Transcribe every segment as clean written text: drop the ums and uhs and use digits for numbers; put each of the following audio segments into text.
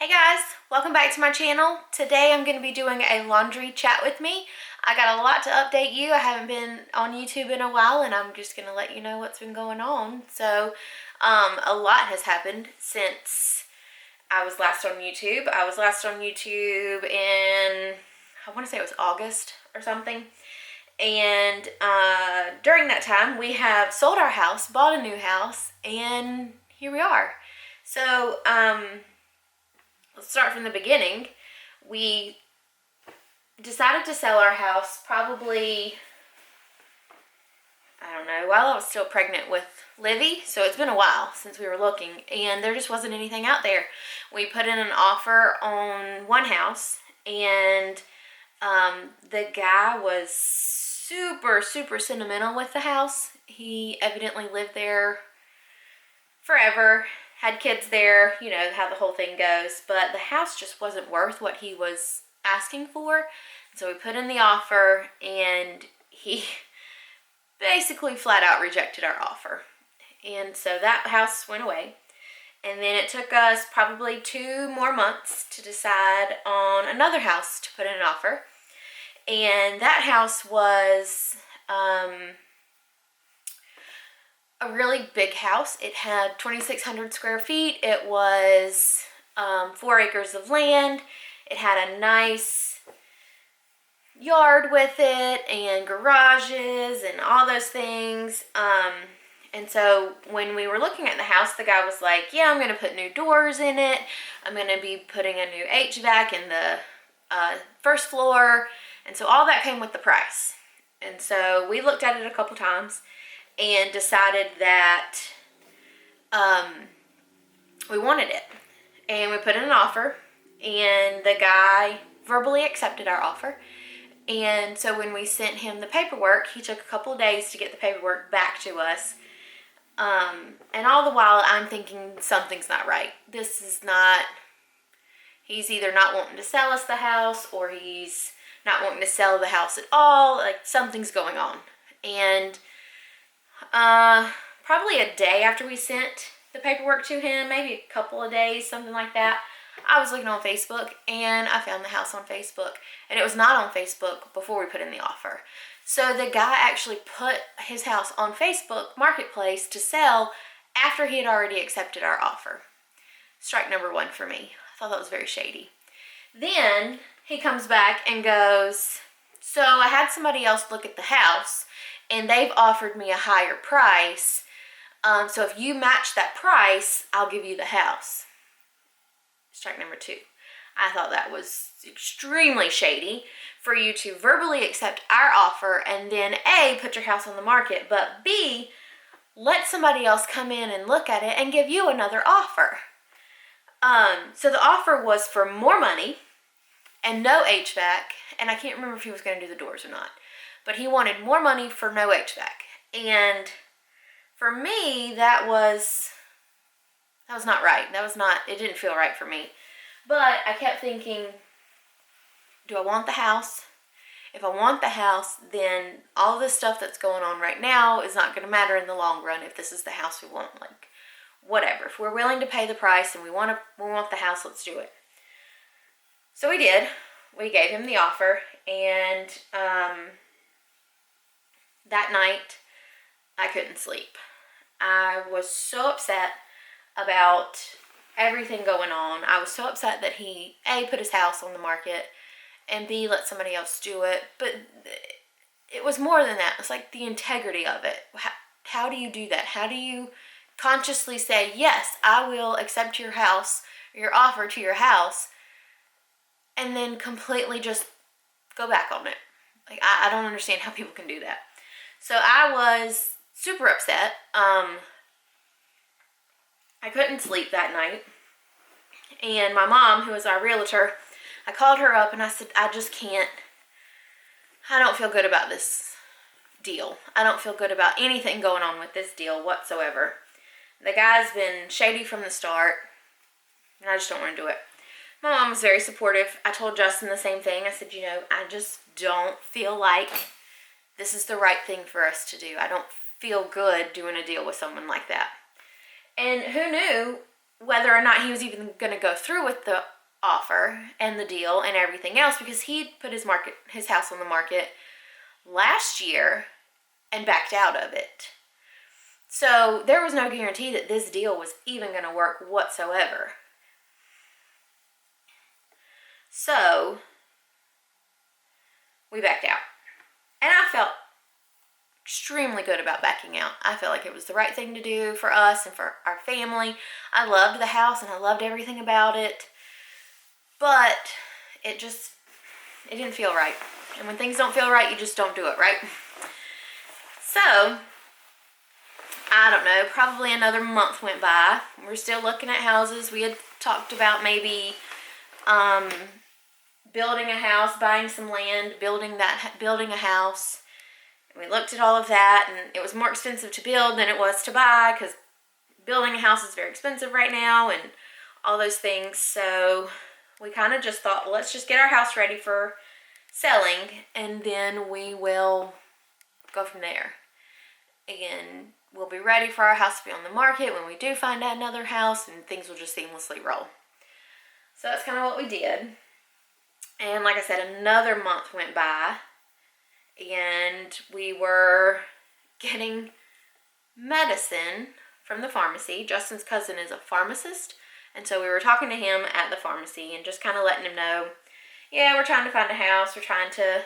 Hey guys, welcome back to my channel. Today I'm going to be doing a laundry chat with me. I got a lot to update you. I haven't been on YouTube in a while and I'm just going to let you know what's been going on. So a lot has happened since I was last on YouTube. I was last on YouTube in, I want to say it was August or something. And during that time we have sold our house, bought a new house, and here we are. So let's start from the beginning. We decided to sell our house probably, I don't know, while I was still pregnant with Livy. So it's been a while since we were looking, and there just wasn't anything out there. We put in an offer on one house, and the guy was super sentimental with the house. He evidently lived there forever, had kids there, you know how the whole thing goes, but the house just wasn't worth what he was asking for. So we put in the offer and he basically flat out rejected our offer. And so that house went away. And then it took us probably 2 more months to decide on another house to put in an offer. And that house was a really big house. It had 2,600 square feet. It was 4 acres of land. It had a nice yard with it and garages and all those things. And so when we were looking at the house, the guy was like, yeah, I'm going to put new doors in it. I'm going to be putting a new HVAC in the first floor. And so all that came with the price. And so we looked at it a couple times and decided that we wanted it. And we put in an offer, and the guy verbally accepted our offer. And so when we sent him the paperwork, he took a couple of days to get the paperwork back to us. And all the while I'm thinking something's not right. This is not, he's either not wanting to sell us the house, or he's not wanting to sell the house at all. Like, something's going on. And probably a day after we sent the paperwork to him, maybe a couple of days, something like that, I was looking on Facebook and I found the house on Facebook. And it was not on Facebook before we put in the offer. So the guy actually put his house on Facebook Marketplace to sell after he had already accepted our offer. Strike number 1 for me. I thought that was very shady. Then he comes back and goes, so I had somebody else look at the house and they've offered me a higher price. So if you match that price, I'll give you the house. Strike number 2. I thought that was extremely shady for you to verbally accept our offer and then A, put your house on the market, but B, let somebody else come in and look at it and give you another offer. So the offer was for more money and no HVAC, and I can't remember if he was going to do the doors or not, but he wanted more money for no HVAC. And for me, that was not right. It didn't feel right for me. But I kept thinking, do I want the house? If I want the house, then all this stuff that's going on right now is not going to matter in the long run if this is the house we want. Like, whatever. If we're willing to pay the price and we want the house, let's do it. So we did. We gave him the offer, and that night I couldn't sleep. I was so upset about everything going on. I was so upset that he A, put his house on the market, and B, let somebody else do it. But it was more than that. It's like the integrity of it. How do you do that? How do you consciously say, yes, I will accept your house, your offer to your house, and then completely just go back on it? Like, I don't understand how people can do that. So I was super upset. I couldn't sleep that night. And my mom, who is our realtor, I called her up and I said, I don't feel good about this deal. I don't feel good about anything going on with this deal whatsoever. The guy's been shady from the start, and I just don't want to do it. My mom was very supportive. I told Justin the same thing. I said, I just don't feel like this is the right thing for us to do. I don't feel good doing a deal with someone like that. And who knew whether or not he was even going to go through with the offer and the deal and everything else, because he put his house on the market last year and backed out of it. So there was no guarantee that this deal was even going to work whatsoever. So we backed out. And I felt extremely good about backing out. I felt like it was the right thing to do for us and for our family. I loved the house and I loved everything about it. But it didn't feel right. And when things don't feel right, you just don't do it, right? So, I don't know, probably another month went by. We're still looking at houses. We had talked about maybe building a house, buying some land, building a house. We looked at all of that, and it was more expensive to build than it was to buy, because building a house is very expensive right now and all those things. So we kind of just thought, well, let's just get our house ready for selling, and then we will go from there. Again, we'll be ready for our house to be on the market when we do find another house, and things will just seamlessly roll. So that's kind of what we did. And like I said, another month went by, and we were getting medicine from the pharmacy. Justin's cousin is a pharmacist, and so we were talking to him at the pharmacy and just kind of letting him know, yeah, we're trying to find a house. We're trying to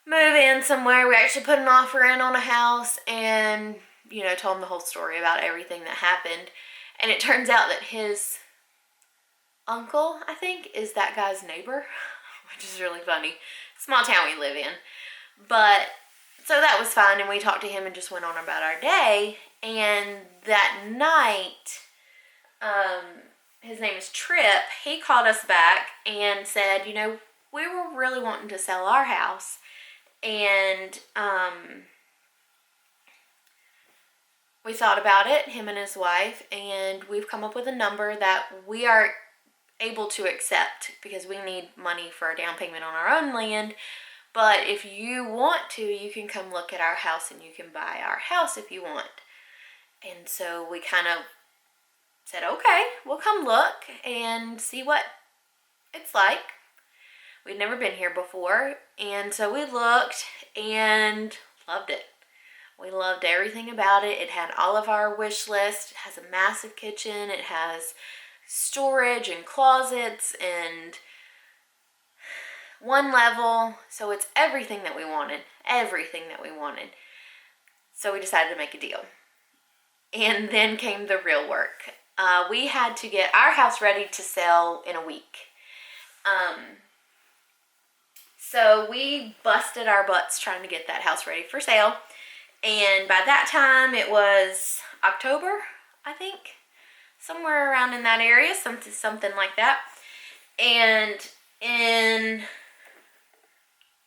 move in somewhere. We actually put an offer in on a house, and, told him the whole story about everything that happened. And it turns out that his uncle, I think, is that guy's neighbor, which is really funny. Small town we live in. But, so that was fine, and we talked to him and just went on about our day. And that night, his name is Tripp, he called us back and said, we were really wanting to sell our house, and we thought about it, him and his wife, and we've come up with a number that we are able to accept, because we need money for a down payment on our own land. But if you want to, you can come look at our house, and you can buy our house if you want. And so we kind of said, okay, we'll come look and see what it's like. We'd never been here before, and so we looked and loved it. We loved everything about it. It had all of our wish list. It has a massive kitchen. It has storage and closets and one level. So it's everything that we wanted. Everything that we wanted. So we decided to make a deal. And then came the real work. We had to get our house ready to sell in a week. So we busted our butts trying to get that house ready for sale. And by that time, it was October, I think. Somewhere around in that area, something like that. And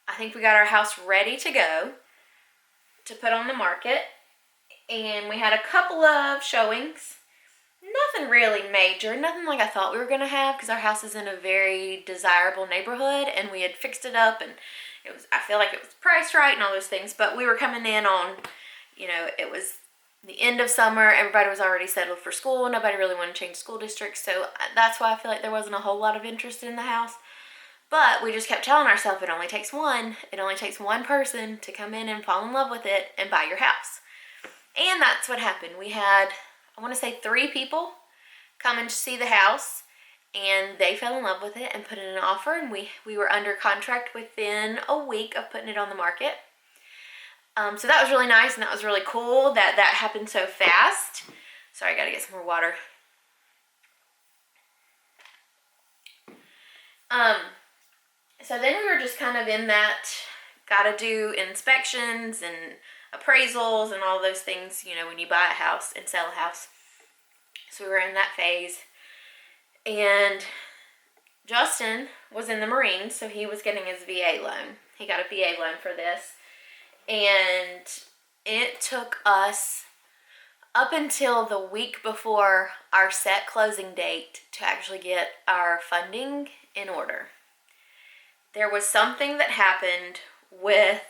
I think we got our house ready to go to put on the market. And we had a couple of showings. Nothing really major, nothing like I thought we were going to have, because our house is in a very desirable neighborhood, and we had fixed it up, and I feel like it was priced right and all those things. But we were coming in on, it was the end of summer. Everybody was already settled for school. Nobody really wanted to change school districts. So that's why I feel like there wasn't a whole lot of interest in the house. But we just kept telling ourselves it only takes one. It only takes one person to come in and fall in love with it and buy your house. And that's what happened. We had, I want to say, 3 people come and see the house. And they fell in love with it and put in an offer. And we were under contract within a week of putting it on the market. So that was really nice, and that was really cool that happened so fast. Sorry, I gotta get some more water. So then we were just kind of in that, gotta do inspections and appraisals and all those things, when you buy a house and sell a house. So we were in that phase. And Justin was in the Marines, so he was getting his VA loan. He got a VA loan for this. And it took us up until the week before our set closing date to actually get our funding in order. There was something that happened with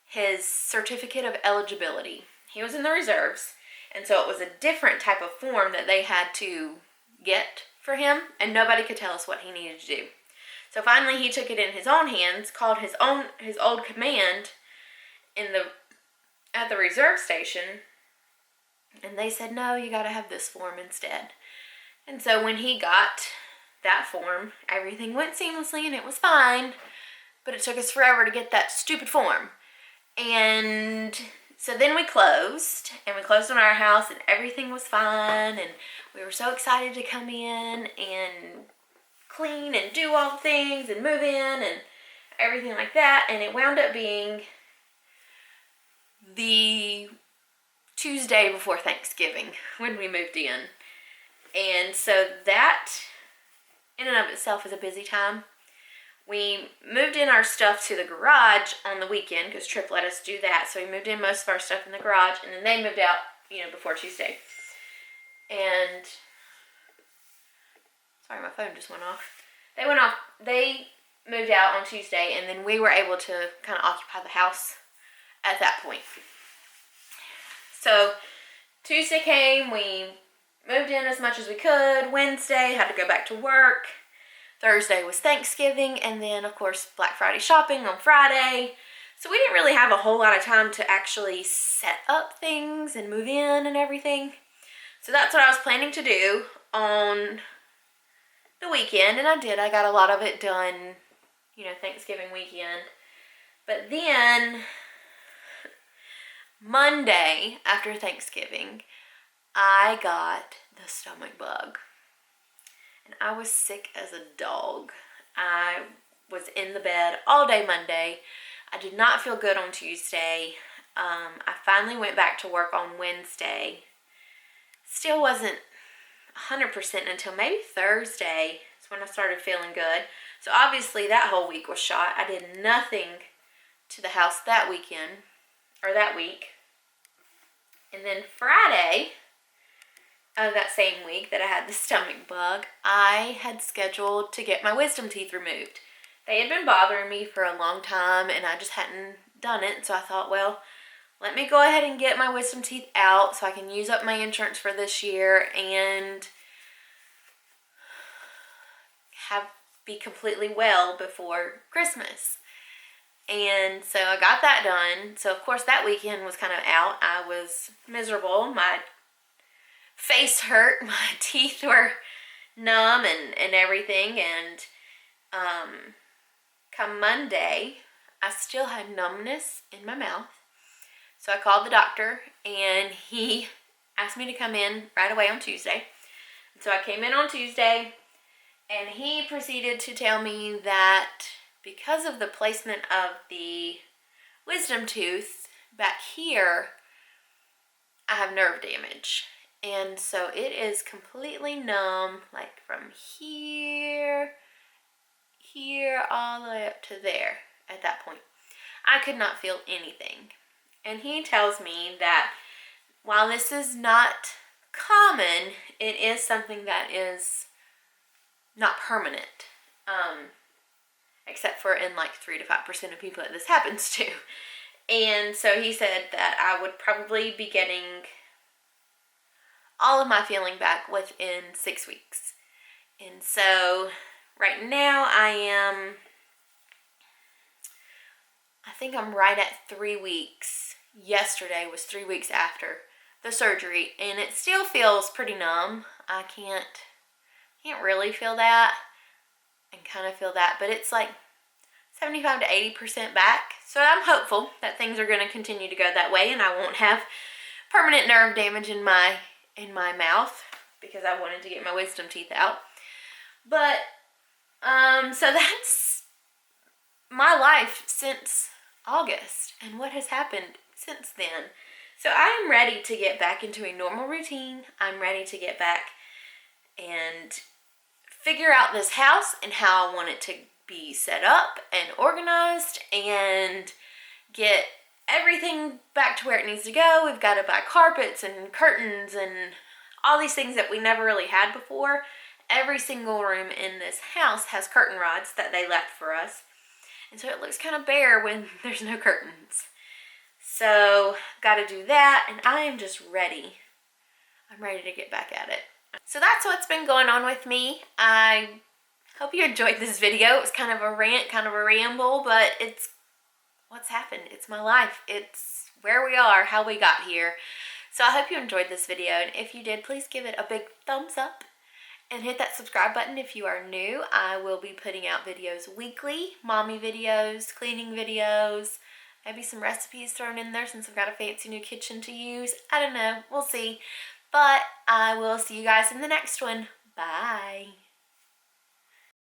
his certificate of eligibility. He was in the reserves, And so it was a different type of form that they had to get for him, and nobody could tell us what he needed to do. So finally he took it in his own hands, called his old command at the reserve station, and they said, no, you got to have this form instead. And so when he got that form, everything went seamlessly and it was fine, but it took us forever to get that stupid form. And so then we closed on our house, and everything was fine, and we were so excited to come in and clean and do all the things and move in and everything like that. And it wound up being the Tuesday before Thanksgiving when we moved in. And so that in and of itself is a busy time. We moved in our stuff to the garage on the weekend because Trip let us do that. So we moved in most of our stuff in the garage, and then they moved out, before Tuesday. And sorry, my phone just went off. They moved out on Tuesday, and then we were able to kind of occupy the house at that point. So Tuesday came, we moved in as much as we could. Wednesday, had to go back to work. Thursday was Thanksgiving, and then, of course, Black Friday shopping on Friday. So we didn't really have a whole lot of time to actually set up things and move in and everything. So that's what I was planning to do on the weekend, and I did. I got a lot of it done, Thanksgiving weekend. But then Monday after Thanksgiving, I got the stomach bug. And I was sick as a dog. I was in the bed all day Monday. I did not feel good on Tuesday. I finally went back to work on Wednesday. Still wasn't 100% until maybe Thursday. That's when I started feeling good. So obviously that whole week was shot. I did nothing to the house that week. And then Friday of that same week that I had the stomach bug, I had scheduled to get my wisdom teeth removed. They had been bothering me for a long time, and I just hadn't done it. So I thought, well, let me go ahead and get my wisdom teeth out so I can use up my insurance for this year and be completely well before Christmas. And so I got that done. So of course that weekend was kind of out. I was miserable. My face hurt. My teeth were numb and everything. And come Monday, I still had numbness in my mouth. So I called the doctor, and he asked me to come in right away on Tuesday. So I came in on Tuesday, and he proceeded to tell me that because of the placement of the wisdom tooth back here, I have nerve damage. And so it is completely numb, like from here, all the way up to there at that point. I could not feel anything. And he tells me that while this is not common, it is something that is not permanent. Except for in like 3 to 5% of people that this happens to. And so he said that I would probably be getting all of my feeling back within 6 weeks. And so right now I think I'm right at 3 weeks. Yesterday was 3 weeks after the surgery, and it still feels pretty numb. I can't really feel that and kind of feel that, but it's like 75 to 80% back. So I'm hopeful that things are going to continue to go that way, and I won't have permanent nerve damage in my mouth because I wanted to get my wisdom teeth out. But so that's my life since August and what has happened since then. So I am ready to get back into a normal routine. I'm ready to get back and figure out this house and how I want it to be set up and organized and get everything back to where it needs to go. We've got to buy carpets and curtains and all these things that we never really had before. Every single room in this house has curtain rods that they left for us. And so it looks kind of bare when there's no curtains. So got to do that, and I am just ready I'm ready to get back at it. So that's what's been going on with me. I hope you enjoyed this video. It was kind of a rant, kind of a ramble, but it's what's happened. It's my life. It's where we are, how we got here. So I hope you enjoyed this video, and if you did, please give it a big thumbs up and hit that subscribe button if you are new. I will be putting out videos weekly, mommy videos, cleaning videos, maybe some recipes thrown in there since I've got a fancy new kitchen to use. I don't know, we'll see. But I will see you guys in the next one. Bye.